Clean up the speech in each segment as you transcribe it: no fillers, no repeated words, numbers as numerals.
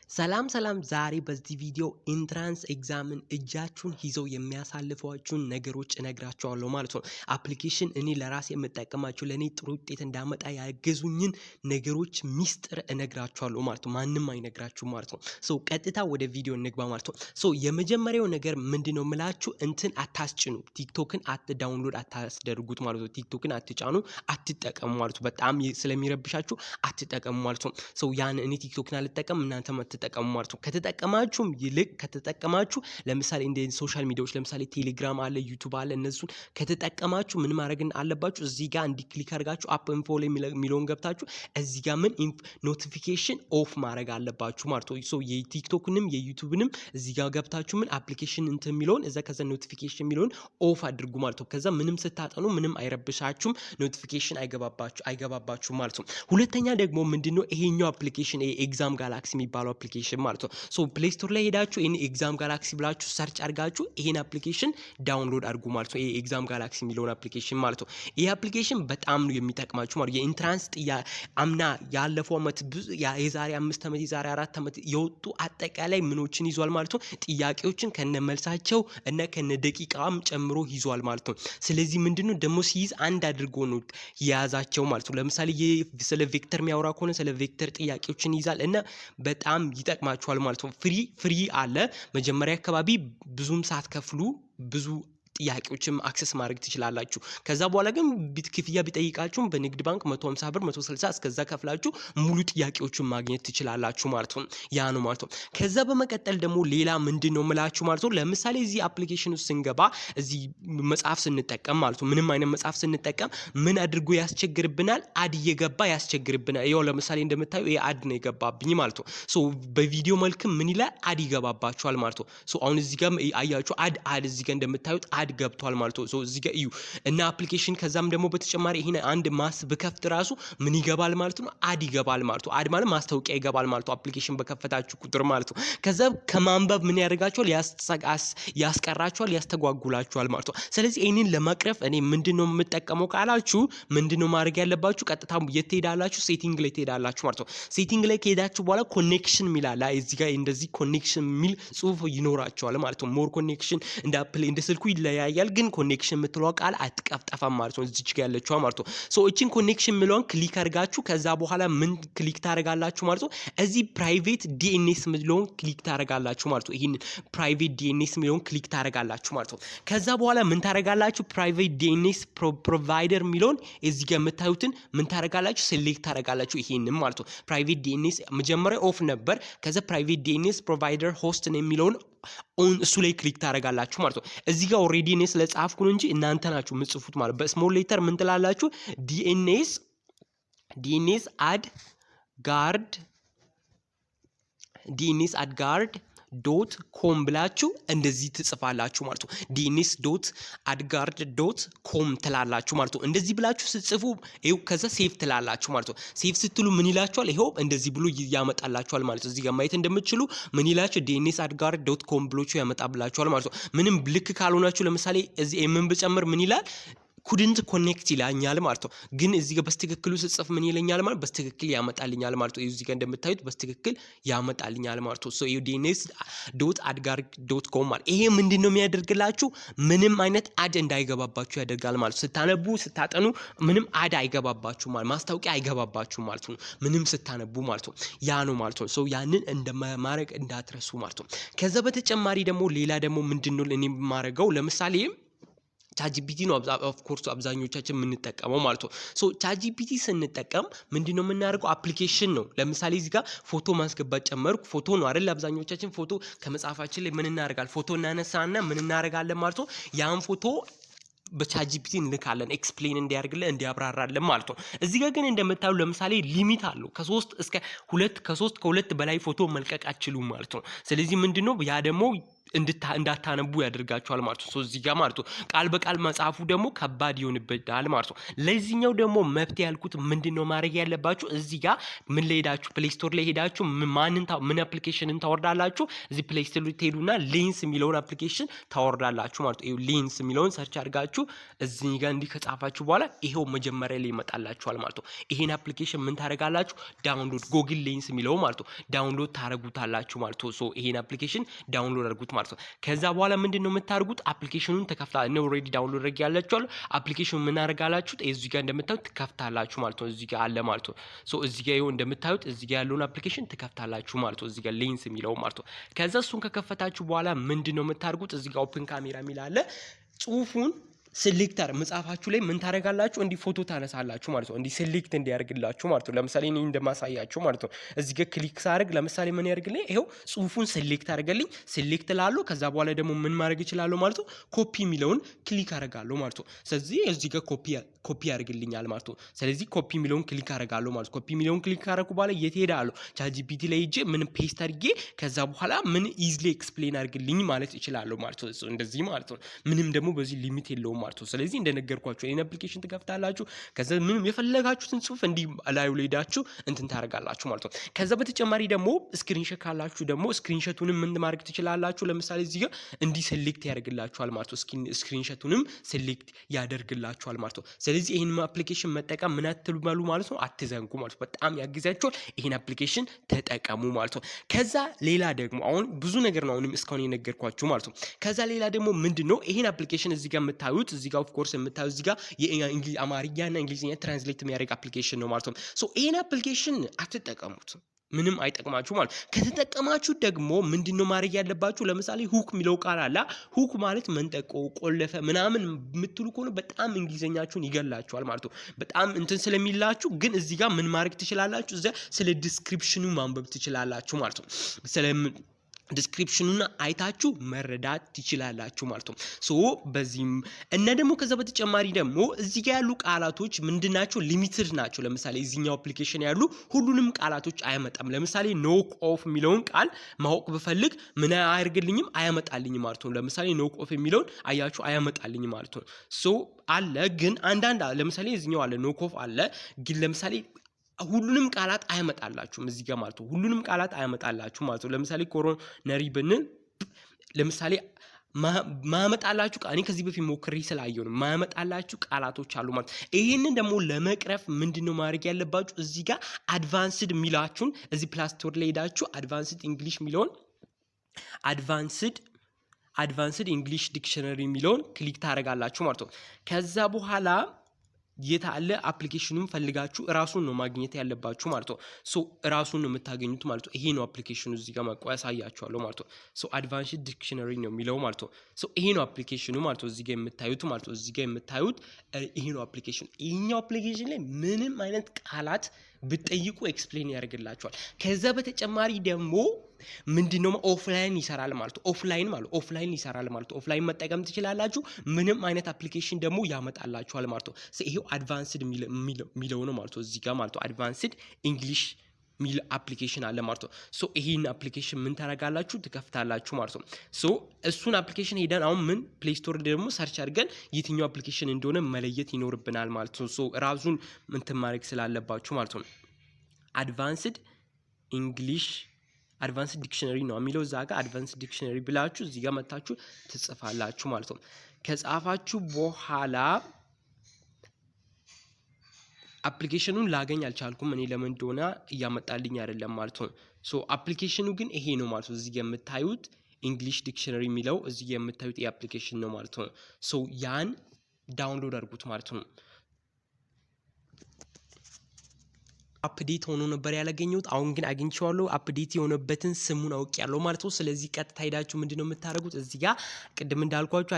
ሰላም ዛሬ በዚህ ቪዲዮ ኢንትራንስ ኤግዛምን እጃችሁን ይዘው የሚያሳልፏችሁን ነገሮች እነግራችኋለሁ ማለት ነው። አፕሊኬሽን እኔ ለራሴ የምጠቀማቸው ለኔ ጥሩ ውጤት እንዳመጣ ያገዙኝን ነገሮች ሚስጥር እነግራችኋለሁ ማለት ነው። ማንንም አይነግራችሁም ማለት ነው። ቀጥታ ወደ ቪዲዮ እንግባ ማለት ነው። የመጀመሪያው ነገር ምንድነው ምላችሁ እንትን አታስጭኑ። ቲክቶክን ዳውንሎድ አታስደርጉት ማለት ነው። ቲክቶክን አትጫኑ፣ አትጠቀሙ ማለት ነው። በጣም ስለሚረብሻችሁ አትጠቀሙ ማለት ነው። ያን እኔ ቲክቶክን አልጠቀም እናንተ ተጠቀሙ ማለት ነው። ከተጠቀማችሁም ይልቅ ከተጠቀማችሁ ለምሳሌ እንደ ሶሻል ሚዲያዎች ለምሳሌ ቴሌግራም አለ፣ ዩቲዩብ አለ። እነሱን ከተጠቀማችሁ ምን ማድረግ አለባችሁ? እዚህ ጋር እንዲ ክሊክ አድርጋችሁ አፕ ኢንፎ ላይ ሚሊዮን ገብታችሁ እዚህ ጋር ምን ኖቲፊኬሽን ኦፍ ማድረግ አለባችሁ ማለት ነው። የቲክቶክንም የዩቲዩብንም እዚህ ጋር ገብታችሁ ምን አፕሊኬሽን እንትን ሚሊዮን እዛ ከዛ ኖቲፊኬሽን ሚሊዮን ኦፍ አድርጉ ማለት ነው። ከዛ ምንም ስታጠኑ ምንም አይረብሻችሁም፣ ኖቲፊኬሽን አይገባባችሁ ማለት ነው። ሁለተኛ ደግሞ ምንድነው ይሄኛው አፕሊኬሽን ኤግዛም ጋላክሲ የሚባለው አፕሊኬሽን ማለት ነው። ፕሌይ ስቶር ላይ ሄዳችሁ ይሄን ኤግዛም ጋላክሲ ብላችሁ ሰርች አድርጋችሁ ይሄን አፕሊኬሽን ዳውንሎድ አድርጉ ማለት ነው። ይሄ ኤግዛም ጋላክሲ የሚለውን አፕሊኬሽን ማለት ነው። ይሄ አፕሊኬሽን በጣም ነው የሚጠቅማችሁ ማለት ነው። የኢንትራንስ አምና ያለፈው አመት የዛሬ 5 አመት የዛሬ 4 አመት የወጡ አጠቃላይ ምኖችን ይዟል ማለት ነው። ጥያቄዎችን ከነመልሳቸው እና ከነደቂቃም ጨምሮ ይዟል ማለት ነው። ስለዚህ ምንድነው ደግሞ ሲይዝ አንድ አድርጎ ነው የያዛቸው ማለት ነው። ለምሳሌ ስለ ቬክተር የሚያወራ ከሆነ ስለ ቬክተር ጥያቄዎችን ይዛል እና በጣም ይጠቅማችኋል ማለት ነው። ፍሪ አለ መጀመሪያ አካባቢ ብዙም ሳትከፍሉ ብዙ ጥያቄዎችም አክሰስ ማድረግ ትችላላችሁ። ከዛ በኋላ ግን ክፍያ ቢጠይቃችሁም በንግድ ባንክ 150 ብር 160 እስከዛ ከፍላችሁ ሙሉ ጥያቄዎችን ማግኘት ትችላላችሁ ማለት ነው። ያ ነው ማለት ነው። ከዛ በመቀጠል ደግሞ ሌላ ምንድነው ምላችሁ ማለት ነው። ለምሳሌ እዚህ አፕሊኬሽን ውስጥ ስንገባ እዚህ መጽሐፍ ስንጠቀም ማለት ነው ምንም አይነት መጽሐፍ ስንጠቀም ምን አድርጎ ያስቸግርብናል? አድ እየገባ ያስቸግርብናል። ይኸው ለምሳሌ እንደምታዩ ይሄ አድ ነው የገባብኝ ማለት ነው። በቪዲዮ መልክ ምን ይላል? አድ ይገባባችኋል ማለት ነው። አሁን እዚህ ጋር አያችሁ አድ እዚህ ጋር እንደምታዩት አድ ገብቷል ማለት ነው። እዚህ ጋር እዩ እና አፕሊኬሽን ከዛም ደግሞ በተጨማሪ ይሄን አንድ ማስ በከፍት ራሱ ምን ይገባል ማለት ነው? አድ ይገባል ማለት ነው። አድ ማለት ማስታወቂያ ይገባል ማለት ነው። አፕሊኬሽን በከፈታችሁ ቁጥር ማለት ነው። ከዛ ከማንበብ ምን ያደርጋችኋል? ያስቀራችኋል፣ ያስተጓጉላችኋል ማለት ነው። ስለዚህ ይሄንን ለመቅረፍ እኔ ምንድነው የምጠቀመው ካላችሁ ምንድነው ማድረግ ያለባችሁ? ቀጥታ የት ትሄዳላችሁ? ሴቲንግ ላይ ትሄዳላችሁ ማለት ነው። ሴቲንግ ላይ ከሄዳችሁ በኋላ ኮኔክሽን ሚላል እዚህ ጋር እንደዚህ ኮኔክሽን ሚል ጽሁፍ ይኖራችኋል ማለት ነው። ሞር ኮኔክሽን እንደ አፕል እንደ ስልኩ ያያል ግን ኮኔክሽን የምትለው ቃል አትቀፍጠፋም ማለት ነው። እዚች ጋር ያለችው ማለት ነው። እቺን ኮኔክሽን የሚለውን ክሊክ አድርጋችሁ ከዛ በኋላ ምን ክሊክ ታደርጋላችሁ ማለት ነው። እዚህ ፕራይቬት ዲኤንኤስ የሚለውን ክሊክ ታደርጋላችሁ ማለት ነው። ይሄን ፕራይቬት ዲኤንኤስ የሚለውን ክሊክ ታደርጋላችሁ ማለት ነው። ከዛ በኋላ ምን ታደርጋላችሁ? ፕራይቬት ዲኤንኤስ ፕሮቫይደር የሚለውን እዚህ ጋር የምታዩትን ምን ታደርጋላችሁ? ሴሌክት ታደርጋላችሁ ይሄንን ማለት ነው። ፕራይቬት ዲኤንኤስ መጀመሪያ ኦፍ ነበር። ከዛ ፕራይቬት ዲኤንኤስ ፕሮቫይደር ሆስት ነው የሚለውን ኦን እሱ ላይ ክሊክ ታደርጋላችሁ ማለት ነው። እዚህ ጋር ኦሬዲ እኔ ስለጻፍኩ ነው እንጂ እናንተ ናችሁ የምትጽፉት ማለት በስሞል ሌተር ምን ትላላችሁ? ዲኤንኤስ አድ ጋርድ ዶት ኮም ብላችሁ እንደዚህ ትጽፋላችሁ ማለት ነው። ዲኤንኤስ ዶት አድጋርድ ዶት ኮም ትላላችሁ ማለት ነው። እንደዚህ ብላችሁ ስትጽፉ ይኸው ከዛ ሴቭ ትላላችሁ ማለት ነው። ሴቭ ስትሉ ምን ይላችኋል? ይኸው እንደዚህ ብሎ ያመጣላችኋል ማለት ነው። እዚህ ጋር ማየት እንደምትችሉ ምን ይላችሁ? ዲኤንኤስ አድጋርድ ዶት ኮም ብሎችሁ ያመጣብላችኋል ማለት ነው። ምንም ልክ ካልሆናችሁ ለምሳሌ እዚህ ምን ብጨምር ምን ይላል? ኩድንት ኮኔክት ይላኛል ማለት ነው። ግን እዚህ ጋር በስትክክሉ ስጽፍ ምን ይለኛል ማለት በስትክክል ያመጣልኛል ማለት ነው። እዚህ ጋር እንደምታዩት በስትክክል ያመጣልኛል ማለት ነው። ዲኤንኤስ ዶት አድጋር ዶት ኮም ማለት ይሄ ምንድነው የሚያደርግላችሁ? ምንም አይነት አድ እንዳይገባባችሁ ያደርጋል ማለት ነው። ስታነቡ ስታጠኑ ምንም አድ አይገባባችሁ ማለት ማስታወቂያ አይገባባችሁ ማለት ነው። ምንም ስታነቡ ማለት ነው። ያ ነው ማለት ነው። ያንን እንደማድረግ እንዳትረሱ ማለት ነው። ከዛ በተጨማሪ ደግሞ ሌላ ደግሞ ምንድነው እኔ የማደርገው ለምሳሌ ቻትጂፒቲ ነው ኦፍ ኮርስ አብዛኞቻችን የምንጠቀመው ማለት ነው። ቻትጂፒቲ ስንጠቀም ምንድነው የምናደርገው? አፕሊኬሽን ነው። ለምሳሌ እዚህ ጋር ፎቶ ማስገባት ጨመርኩ። ፎቶ ነው አይደል? አብዛኞቻችን ፎቶ ከመጻፋችን ላይ ምን እናደርጋለን? ፎቶ እናነሳና ምን እናደርጋለን ማለት ነው። ያን ፎቶ በቻትጂፒቲ እንልካለን ኤክስፕሌን እንዲያርግልን እንዲያብራራልን ማለት ነው። እዚህ ጋር ግን እንደምታዩ ለምሳሌ ሊሚት አለው ከ3 በላይ ፎቶ መልቀቅ አትችሉም ማለት ነው። ስለዚህ ምንድነው ያ ደግሞ እንዳታነቡ ያደርጋችኋል ማለት ነው። እዚህ ጋር ማለት ነው ቃል በቃል መጻፉ ደግሞ ከባድ ይሆንበታል ማለት ነው። ለዚህኛው ደግሞ መፍትሄ ያልኩት ምንድነው ማድረግ ያለባችሁ እዚህ ጋር ምን ላይ ሄዳችሁ ፕሌይ ስቶር ላይ ሄዳችሁ ምን አፕሊኬሽንን ታወርዳላችሁ። እዚህ ፕሌይ ስቶር ላይ ትሄዱና ሌንስ የሚለውን አፕሊኬሽን ታወርዳላችሁ ማለት ነው። ሌንስ የሚለውን ሰርች አድርጋችሁ እዚህ ጋር እንዲህ ከጻፋችሁ በኋላ ይሄው መጀመሪያ ላይ ይመጣላችኋል ማለት ነው። ይሄን አፕሊኬሽን ምን ታደርጋላችሁ ዳውንሎድ ጎግል ሌንስ የሚለው ማለት ነው ዳውንሎድ ታረጉታላችሁ ማለት ነው። ይሄን አፕሊኬሽን ዳውንሎድ አድርጉት ማለት ነው። ከዛ በኋላ ምንድነው የምታደርጉት አፕሊኬሽኑን ተከፍታችሁ ኦሬዲ ዳውንሎድ አድርግ ያላችኋል። አፕሊኬሽኑን ምን አደርጋላችሁ እዚህ ጋር እንደምታዩት ትከፍታላችሁ ማለት ነው። እዚህ ጋር አለ ማለት ነው። እዚህ ጋር ይኸው እንደምታዩት እዚህ ጋር ያለውን አፕሊኬሽን ትከፍታላችሁ ማለት ነው። እዚህ ጋር ሌንስ የሚለው ማለት ነው። ከዛ እሱን ከከፈታችሁ በኋላ ምንድነው የምታደርጉት እዚህ ጋር ኦፕን ካሜራ የሚል አለ ጽሁፉን ሴሌክተር መጻፋችሁ ላይ ምን ታደርጋላችሁ እንዲ ፎቶ ታነሳላችሁ ማለት ነው። እንዲ ሴሌክት እንዲያርግላችሁ ማለት ነው። ለምሳሌ እኔ እንደማሳያችሁ ማለት ነው። እዚህ ጋር ክሊክ ሳደርግ ለምሳሌ ምን ያርግልኝ ይሄው ጽሁፉን ሴሌክት አድርገልኝ ሴሌክት ላለው ከዛ በኋላ ደግሞ ምን ማድረግ ይችላል ማለት ነው። ኮፒ የሚለውን ክሊክ አደርጋለሁ ማለት ነው። ስለዚህ እዚህ ጋር ኮፒ ያርግልኛል ማለት ነው። ስለዚህ ኮፒ የሚለውን ክሊክ አደርጋለሁ ማለት ነው። ኮፒ የሚለውን ክሊክ ካደረኩ በኋላ የት ሄዳለሁ ቻትጂፒቲ ላይ ሄጄ ምን ፔስት አድርጌ ከዛ በኋላ ምን ኢዝሊ ኤክስፕሌን አድርግልኝ ማለት ይችላል ማለት ነው። እንደዚህ ማለት ነው። ምንም ደግሞ በዚህ ሊሚት የለውም ማለት ነው። ስለዚህ እንደነገርኳችሁ ይሄን አፕሊኬሽን ትከፍታላችሁ ከዛ ምንም የፈለጋችሁትን ጽሁፍ እንዲ ላዩ ላይ ሄዳችሁ እንትን ታደርጋላችሁ ማለት ነው። ከዛ በተጨማሪ ደግሞ ስክሪንሾት ካላችሁ ደግሞ ስክሪንሾቱንም ምን ማድረግ ትችላላችሁ። ለምሳሌ እዚህ ጋር እንዲ ሴሌክት ያደርግላችኋል ማለት ነው። ስክሪንሾቱንም ሴሌክት ያደርግላችኋል ማለት ነው። ስለዚህ ይሄን አፕሊኬሽን መጠቀም ምን አትሉማሉ ማለት ነው አትዘንጉ ማለት ነው። በጣም ያግዛችኋል። ይሄን አፕሊኬሽን ተጠቀሙ ማለት ነው። ከዛ ሌላ ደግሞ አሁን ብዙ ነገር ነው አሁንም እስካሁን የነገርኳችሁ ማለት ነው። ከዛ ሌላ ደግሞ ምንድነው ይሄን አፕሊኬሽን እዚህ ጋር የምታዩት እዚህ ጋር ኦፍ ኮርስ የምታዩት እዚህ ጋር የአማርኛና እንግሊዝኛ ትራንስሌት የሚያደርግ አፕሊኬሽን ነው ማለት ነው። ይሄን አፕሊኬሽን አትጠቀሙት ምንም አይጠቅማችሁ ማለት ከተጠቀማችሁ ደግሞ ምንድነው ማድረግ ያለባችሁ ለምሳሌ ሁክ የሚለው ቃል አለ ሁክ ማለት መንጠቆ ቆለፈ ምናምን የምትሉ ከሆነ በጣም እንግሊዘኛችሁን ይገላችኋል ማለት ነው። በጣም እንትን ስለሚላችሁ ግን እዚህ ጋር ምን ማድረግ ትችላላችሁ እዚያ ስለ ዲስክሪፕሽኑ ማንበብ ትችላላችሁ ማለት ነው። ዲስክሪፕሽኑን አይታችሁ መረዳት ትችላላችሁ ማለት ነው። በዚህም እና ደግሞ ከዛ በተጨማሪ ደግሞ እዚህ ጋር ያሉ ቃላቶች ምንድናቸው ሊሚትድ ናቸው። ለምሳሌ እዚህኛው አፕሊኬሽን ያሉ ሁሉንም ቃላቶች አያመጣም። ለምሳሌ ኖክ ኦፍ የሚለውን ቃል ማወቅ ብፈልግ ምን አያርግልኝም አያመጣልኝም ማለት ነው። ለምሳሌ ኖክ ኦፍ የሚለውን አያችሁ አያመጣልኝም ማለት ነው። አለ ግን አንዳንድ ለምሳሌ እዚህኛው አለ ኖክ ኦፍ አለ ግን ለምሳሌ ሁሉንም ቃላት አያመጣላችሁም እዚህ ጋር ማለት ነው። ሁሉንም ቃላት አያመጣላችሁ ማለት ነው። ለምሳሌ ኮሮነሪ ብንል ለምሳሌ ማያመጣላችሁ እኔ ከዚህ በፊት ሞክሬ ስላየው ነው ማያመጣላችሁ ቃላቶች አሉ ማለት ነው። ይሄንን ደግሞ ለመቅረፍ ምንድነው ማድረግ ያለባችሁ እዚህ ጋር አድቫንስድ ሚላችሁን እዚህ ፕላይ ስቶር ላይ ሄዳችሁ አድቫንስድ እንግሊሽ ሚለውን አድቫንስድ እንግሊሽ ዲክሽነሪ ሚለውን ክሊክ ታደርጋላችሁ ማለት ነው። ከዛ በኋላ የታለ አፕሊኬሽኑን ፈልጋችሁ ራሱን ነው ማግኘት ያለባችሁ ማለት ነው። ራሱን ነው የምታገኙት ማለት ነው። ይሄ ነው አፕሊኬሽኑ እዚህ ጋር ማቆያ ያሳያችኋለሁ ማለት ነው። አድቫንስድ ዲክሽነሪ ነው የሚለው ማለት ነው። ይሄ ነው አፕሊኬሽኑ ማለት ነው። እዚህ ጋር የምታዩት ማለት ነው። እዚህ ጋር የምታዩት ይሄ ነው አፕሊኬሽኑ። ይሄኛው አፕሊኬሽን ላይ ምንም አይነት ቃላት ብትጠይቁ ኤክስፕሌን ያደርግላችኋል። ከዛ በተጨማሪ ደግሞ ምንድነው ኦፍላይን ይሰራል ማለት ነው። ኦፍላይን ይሰራል ማለት ነው። ኦፍላይን መጠቀም ትችላላችሁ። ምንም አይነት አፕሊኬሽን ደግሞ ያመጣላችኋል ማለት ነው። ይሄው አድቫንስድ ሚለው ነው ማለት ነው። እዚህ ጋር ማለት ነው አድቫንስድ እንግሊሽ ሚል አፕሊኬሽን አለ ማለት ነው። ይሄን አፕሊኬሽን ምን ታደርጋላችሁ ትከፍታላችሁ ማለት ነው። እሱን አፕሊኬሽን ሄደን አሁን ምን ፕሌይ ስቶር ደግሞ ሰርች አድርገን የትኛው አፕሊኬሽን እንደሆነ መለየት ይኖርብናል ማለት ነው። ራሱን እንትን ማድረግ ስላለባችሁ ማለት ነው። አድቫንስድ ዲክሽነሪ ነው የሚለው እዛ ጋር አድቫንስድ ዲክሽነሪ ብላችሁ እዚህ ጋር መታችሁ ትጽፋላችሁ ማለት ነው። ከጻፋችሁ በኋላ አፕሊኬሽኑን ላገኝ አልቻልኩም እኔ ለምን እንደሆነ እያመጣልኝ አይደለም ማለት ነው። አፕሊኬሽኑ ግን ይሄ ነው ማለት ነው። እዚህ ጋር የምታዩት እንግሊሽ ዲክሽነሪ የሚለው እዚህ ጋር የምታዩት የአፕሊኬሽን ነው ማለት ነው። ያን ዳውንሎድ አድርጉት ማለት ነው። አፕዴት ሆኖ ነበር ያላገኘሁት አሁን ግን አግኝቼዋለሁ። አፕዴት የሆነበትን ስሙን አውቄያለሁ ማለት ነው። ስለዚህ ቀጥታ ሄዳችሁ ምንድነው የምታደርጉት እዚህ ጋር ቅድም እንዳልኳችሁ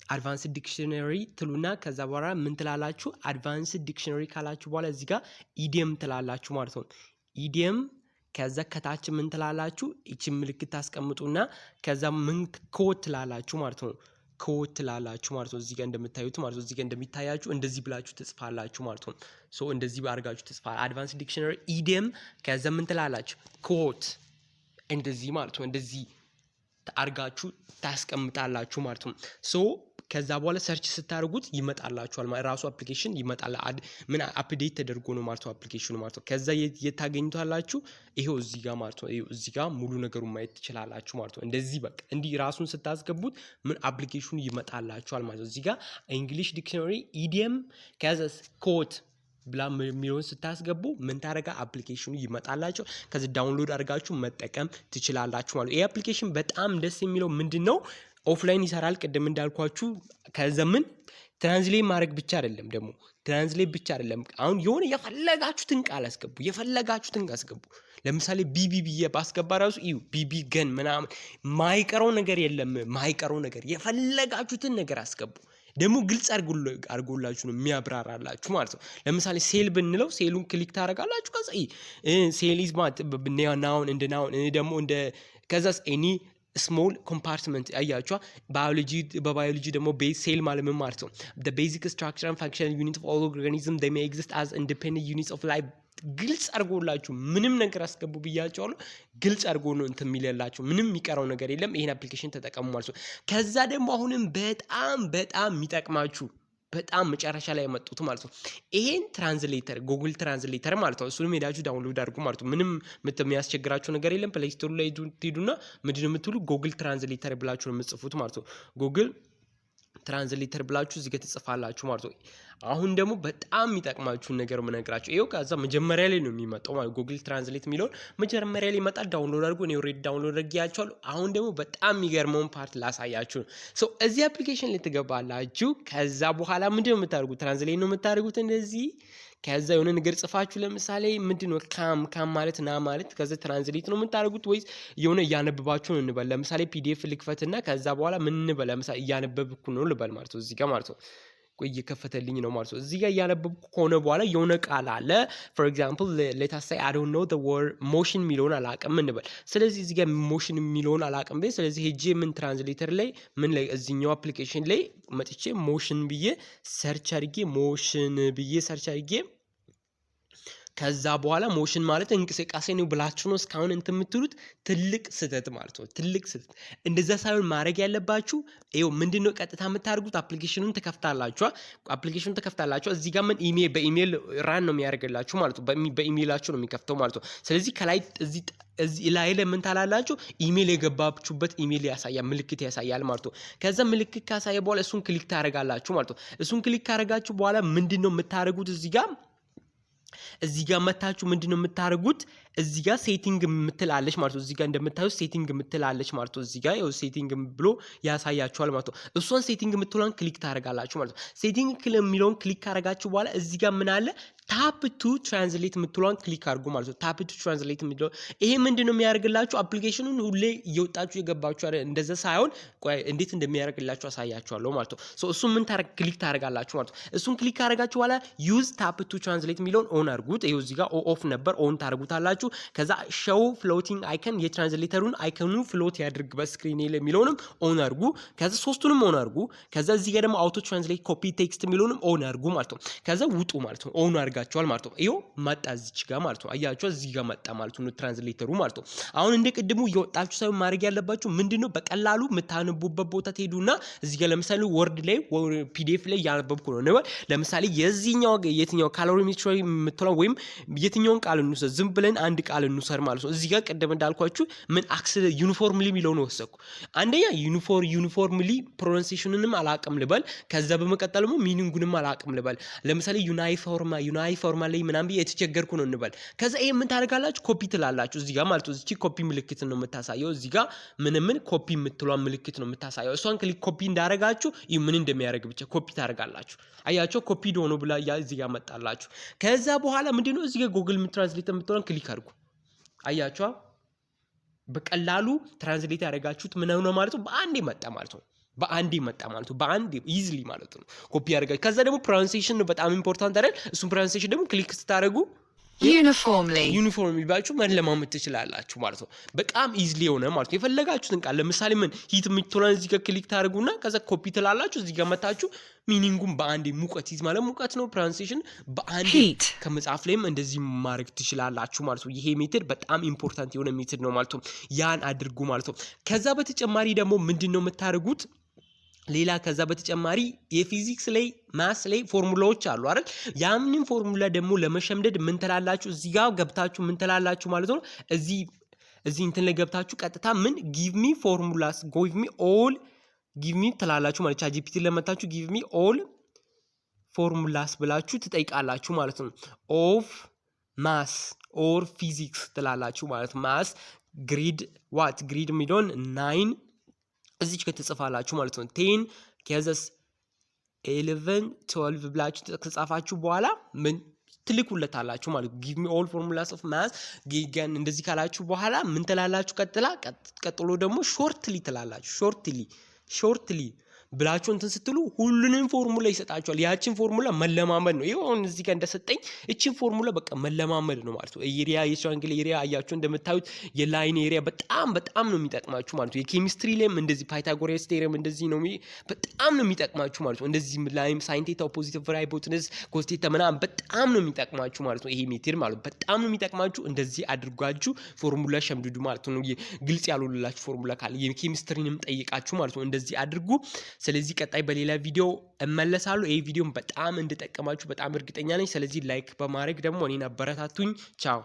አድቫንስድ ዲክሽነሪ ትሉና ከዛ በኋላ ምን ትላላችሁ አድቫንስድ ዲክሽነሪ ካላችሁ በኋላ እዚህ ጋር ኢዲየም ትላላችሁ ማለት ነው። ኢዲየም ከዛ ከታች ምን ትላላችሁ እቺ ምልክት ታስቀምጡና ከዛ ምን ኮድ ትላላችሁ ማለት ነው። ኮድ ትላላችሁ ማለት ነው። እዚህ ጋር እንደምታዩት ማለት ነው። እዚህ ጋር እንደሚታያችሁ እንደዚህ ብላችሁ ትጽፋላችሁ ማለት ነው። እንደዚህ ባርጋችሁ ትጽፋ አድቫንስድ ዲክሽነሪ ኢዲየም ከዛ ምን ትላላችሁ ኮድ እንደዚህ ማለት ነው። እንደዚህ አርጋችሁ ታስቀምጣላችሁ ማለት ነው። ሶ ከዛ በኋላ ሰርች ስታደርጉት ይመጣላችኋል ማለት ራሱ አፕሊኬሽን ይመጣል። ምን አፕዴት ተደርጎ ነው ማለት ነው አፕሊኬሽኑ ማለት ነው። ከዛ የታገኙታላችሁ ይሄው እዚህ ጋር ማለት ነው። ይሄው እዚህ ጋር ሙሉ ነገሩን ማየት ትችላላችሁ ማለት ነው። እንደዚህ በቃ እንዲህ ራሱን ስታስገቡት ምን አፕሊኬሽኑ ይመጣላችኋል ማለት ነው። እዚህ ጋር እንግሊሽ ዲክሽነሪ ኢዲየም ከዛ ኮት ብላ የሚለውን ስታስገቡ ምን ታረጋ አፕሊኬሽኑ ይመጣላችሁ። ከዚህ ዳውንሎድ አድርጋችሁ መጠቀም ትችላላችሁ ማለት ነው። ይሄ አፕሊኬሽን በጣም ደስ የሚለው ምንድነው ኦፍላይን ይሰራል ቅድም እንዳልኳችሁ። ከዘምን ትራንስሌት ማድረግ ብቻ አይደለም ደግሞ ትራንስሌት ብቻ አይደለም። አሁን የሆነ የፈለጋችሁትን ቃል አስገቡ፣ የፈለጋችሁትን አስገቡ። ለምሳሌ ቢቢ ብዬ ባስገባ ራሱ እዩ ቢቢ ገን ምናምን ማይቀረው ነገር የለም። ማይቀረው ነገር የፈለጋችሁትን ነገር አስገቡ። ደግሞ ግልጽ አድርጎላችሁ ነው የሚያብራራላችሁ ማለት ነው። ለምሳሌ ሴል ብንለው ሴሉን ክሊክ ታደርጋላችሁ። ከዛ ሴል ኢዝ ማለት ናውን እንደ ናውን ደግሞ እንደ ከዛስ ኤኒ ስሞል ኮምፓርትመንት አያችኋ። በባዮሎጂ ደግሞ ቤዝ ሴል ማለት ምን ማለት ነው? the basic structure and functional unit of all organism they may exist as independent units of life ግልጽ አድርጎላችሁ ምንም ነገር አስገቡ ብያቸዋለሁ። ግልጽ አድርጎ ነው እንትን የሚለላችሁ ምንም የሚቀረው ነገር የለም። ይሄን አፕሊኬሽን ተጠቀሙ ማለት ነው። ከዛ ደግሞ አሁንም በጣም የሚጠቅማችሁ በጣም መጨረሻ ላይ ያመጡት ማለት ነው ይሄን ትራንስሌተር ጉግል ትራንስሌተር ማለት ነው። እሱንም ሄዳችሁ ዳውንሎድ አድርጉ ማለት ነው። ምንም የሚያስቸግራችሁ ነገር የለም። ፕሌይ ስቶር ላይ ትሄዱና ምንድነው የምትሉ ጉግል ትራንስሌተር ብላችሁ ነው የምትጽፉት ማለት ነው። ጉግል ትራንስሌተር ብላችሁ እዚህ ጋር ትጽፋላችሁ ማለት ነው። አሁን ደግሞ በጣም የሚጠቅማችሁን ነገር ምነግራችሁ ይሄው ከዛ መጀመሪያ ላይ ነው የሚመጣው ማለት ጉግል ትራንስሌት የሚለውን መጀመሪያ ላይ ይመጣል። ዳውንሎድ አድርጉ። እኔ ኦሬዲ ዳውንሎድ አድርጌያችኋለሁ። አሁን ደግሞ በጣም የሚገርመውን ፓርት ላሳያችሁ ነው። ሶ እዚህ አፕሊኬሽን ላይ ትገባላችሁ። ከዛ በኋላ ምንድነው የምታደርጉት? ትራንስሌት ነው የምታደርጉት እንደዚህ። ከዛ የሆነ ነገር ጽፋችሁ ለምሳሌ ምንድነው ካም ማለት ና ማለት ከዛ ትራንስሌት ነው የምታደርጉት ወይስ የሆነ እያነበባችሁ ነው እንበል። ለምሳሌ ፒዲኤፍ ልክፈትና ከዛ በኋላ ምን እንበል ለምሳሌ እያነበብኩ ነው ልበል ማለት ነው። እዚህ ጋር ማለት ነው ቆይ እየከፈተልኝ ነው ማለት ነው። እዚህ ጋር እያነበብኩ ከሆነ በኋላ የሆነ ቃል አለ for example let us say I don't know the word motion የሚለውን አላውቅም እንበል። ስለዚህ እዚህ ጋር motion የሚለውን አላውቅም በይ። ስለዚህ ሄጄ ምን ትራንስሌተር ላይ ምን ላይ እዚህኛው አፕሊኬሽን ላይ መጥቼ motion ብዬ ሰርች አድርጌ ከዛ በኋላ ሞሽን ማለት እንቅስቃሴ ነው ብላችሁ ነው እስካሁን እንትን የምትሉት ትልቅ ስህተት ማለት ነው። ትልቅ ስህተት። እንደዛ ሳይሆን ማድረግ ያለባችሁ ይኸው ምንድነው ቀጥታ የምታደርጉት አፕሊኬሽኑን ተከፍታላችሁ። እዚህ ጋር ምን በኢሜል ራን ነው የሚያደርግላችሁ ማለት ነው። በኢሜላችሁ ነው የሚከፍተው ማለት ነው። ስለዚህ ከላይ እዚህ ላይ ለምን ታላላችሁ ኢሜል የገባችሁበት ኢሜል ያሳያል፣ ምልክት ያሳያል ማለት ነው። ከዛ ምልክት ካሳየ በኋላ እሱን ክሊክ ታደርጋላችሁ ማለት ነው። እሱን ክሊክ ካደረጋችሁ በኋላ ምንድነው የምታደርጉት? እዚህ ጋር መታችሁ ምንድነው የምታደርጉት? እዚህ ጋር ሴቲንግ የምትላለች ማለት ነው። እዚህ ጋር እንደምታዩት ሴቲንግ የምትላለች ማለት ነው። እዚህ ጋር ያው ሴቲንግ ብሎ ያሳያችኋል ማለት ነው። እሷን ሴቲንግ የምትለውን ክሊክ ታደርጋላችሁ ማለት ነው። ሴቲንግ የሚለውን ክሊክ ካደረጋችሁ በኋላ እዚህ ጋር ምን አለ? ታፕ ቱ ትራንስሌት የምትለውን ክሊክ አድርጉ ማለት ነው። ታፕ ቱ ትራንስሌት የምትለው ይሄ ምንድነው የሚያደርግላችሁ? አፕሊኬሽኑን ሁሌ እየወጣችሁ የገባችሁ አይደል? እንደዛ ሳይሆን እንዴት እንደሚያደርግላችሁ አሳያችኋለሁ ማለት ነው። እሱን ምን ክሊክ ታደርጋላችሁ ማለት ነው። እሱን ክሊክ ካደረጋችሁ በኋላ ዩዝ ታፕ ቱ ትራንስሌት የሚለውን ኦን አድርጉት። ይሄው እዚህ ጋር ኦፍ ነበር፣ ኦን ታደርጉታላችሁ። ከዛ ሾው ፍሎቲንግ አይከን የትራንስሌተሩን አይከኑ ፍሎት ያድርግ በስክሪን ላይ የሚለውንም ኦን አድርጉ። ከዛ ሶስቱንም ኦን አድርጉ። ከዛ እዚህ ጋር ደግሞ አውቶ ትራንስሌት ኮፒ ቴክስት የሚለውንም ኦን አድርጉ ማለት ነው። ከዛ ውጡ ማለት ነው። ኦን አድርጋችኋል ማለት ነው። ይሄው መጣ እዚች ጋር ማለት ነው። አያችሁ እዚህ ጋር መጣ ማለት ነው ትራንስሌተሩ ማለት ነው። አሁን እንደ ቅድሙ እየወጣችሁ ሳይሆን ማድረግ ያለባችሁ ምንድነው በቀላሉ የምታነቡበት ቦታ ትሄዱና እዚህ ጋር ለምሳሌ ወርድ ላይ ፒዲኤፍ ላይ ያነበብኩ ነው ነው ለምሳሌ የትኛው ካሎሪሜትሪ የምትለው ወይም የትኛውን ቃል እንውሰድ። ዝም ብለን አንድ ቃል እንውሰድ ማለት ነው። እዚህ ጋር ቀደም እንዳልኳችሁ ምን አክስ ዩኒፎርምሊ የሚለውን ወሰድኩ። አንደኛ ዩኒፎርምሊ ፕሮናንሴሽንንም አላቅም ልበል። ከዛ በመቀጠል ደግሞ ሚኒንጉንም አላቅም ልበል። ለምሳሌ ዩናይፎርማ ላይ ምናምን የተቸገርኩ ነው እንበል። ከዛ ይሄ ምን ታደርጋላችሁ? ኮፒ ትላላችሁ እዚህ ጋር ማለት ነው። እዚህ ኮፒ ምልክት ነው የምታሳየው። እዚህ ጋር ምን ኮፒ የምትሏን ምልክት ነው የምታሳየው። እሷን ክሊክ ኮፒ እንዳደረጋችሁ ይሄ ምን እንደሚያደርግ ብቻ ኮፒ ታደርጋላችሁ። አያችሁ ኮፒ ሆኖ ብላ እዚህ ጋር መጣላችሁ። ከዛ በኋላ ምንድነው እዚህ ጋር ጉግል ትራንስሌት የምትሏን ክሊክ አድርጉ። አያችሁ በቀላሉ ትራንስሌት ያደርጋችሁት ምን ነው ማለት ነው። በአንዴ መጣ ማለት ነው። በአንዴ ኢዚሊ ማለት ነው ኮፒ ያደርጋችሁ። ከዛ ደግሞ ፕሮናንሴሽን ነው በጣም ኢምፖርታንት አይደል? እሱን ፕሮናንሴሽን ደግሞ ክሊክ ስታደርጉ ዩኒፎርምሊ ባችሁ መለማመድ ትችላላችሁ ማለት ነው። በጣም ኢዝሊ የሆነ ማለት ነው። የፈለጋችሁትን ቃል ለምሳሌ ምን ሂት የምትሆነን እዚህ ጋር ክሊክ ታደርጉና ከዛ ኮፒ ትላላችሁ እዚህ ጋር መታችሁ ሚኒንጉን በአንዴ ሙቀት ሂት ማለት ሙቀት ነው። ፕሮናንሲዬሽን በአንዴ ከመጽሐፍ ላይም እንደዚህ ማድረግ ትችላላችሁ ማለት ነው። ይሄ ሜትድ በጣም ኢምፖርታንት የሆነ ሜትድ ነው ማለት ነው። ያን አድርጉ ማለት ነው። ከዛ በተጨማሪ ደግሞ ምንድነው የምታደርጉት? ሌላ ከዛ በተጨማሪ የፊዚክስ ላይ ማስ ላይ ፎርሙላዎች አሉ አይደል? ያንን ፎርሙላ ደግሞ ለመሸምደድ ምን ትላላችሁ? እዚህ ጋር ገብታችሁ ምን ትላላችሁ ማለት ነው። እዚህ እንትን ላይ ገብታችሁ ቀጥታ ምን ጊቭ ሚ ፎርሙላስ ጊቭ ሚ ኦል ጊቭ ሚ ትላላችሁ ማለት ቻትጂፒቲ ለመታችሁ ጊቭ ሚ ኦል ፎርሙላስ ብላችሁ ትጠይቃላችሁ ማለት ነው። ኦፍ ማስ ኦር ፊዚክስ ትላላችሁ ማለት ማስ ግሪድ ዋት ግሪድ ሚሊዮን 9 እዚች ከተጽፋላችሁ ማለት ነው። 10 ከዛስ 11 12 ብላችሁ ተጻፋችሁ በኋላ ምን ትልኩለታላችሁ ማለት ጊቭ ሚ ኦል ፎርሙላስ ኦፍ ማስ ጊጋን እንደዚህ ካላችሁ በኋላ ምን ትላላችሁ? ቀጥሎ ደግሞ ሾርትሊ ትላላችሁ። ሾርትሊ ብላችሁ እንትን ስትሉ ሁሉንም ፎርሙላ ይሰጣችኋል። ያቺን ፎርሙላ መለማመድ ነው። ይሄው አሁን እዚህ ጋር እንደሰጠኝ እቺን ፎርሙላ በቃ መለማመድ ነው ማለት ነው። ኤሪያ የትራያንግል ኤሪያ አያችሁ እንደምታዩት የላይን ኤሪያ በጣም ነው የሚጠቅማችሁ ማለት ነው። የኬሚስትሪ ላይም እንደዚህ ፓይታጎረስ ቴዎረም እንደዚህ ነው በጣም ነው የሚጠቅማችሁ ማለት ነው። እንደዚህ ላይም ሳይን ቴታ ኦፖዚት ኦፍ ሃይፖቴነስ ኮስ ቴታ ምናምን በጣም ነው የሚጠቅማችሁ ማለት ነው። ይሄ ሜትር ማለት በጣም ነው የሚጠቅማችሁ። እንደዚህ አድርጋችሁ ፎርሙላ ሸምድዱ ማለት ነው። ግልጽ ያልሆነላችሁ ፎርሙላ ካለ የኬሚስትሪንም ጠይቃችሁ ማለት ነው። እንደዚህ አድርጉ። ስለዚህ ቀጣይ በሌላ ቪዲዮ እመለሳለሁ። ይሄ ቪዲዮ በጣም እንደጠቀማችሁ በጣም እርግጠኛ ነኝ። ስለዚህ ላይክ በማድረግ ደግሞ እኔን አበረታቱኝ። ቻው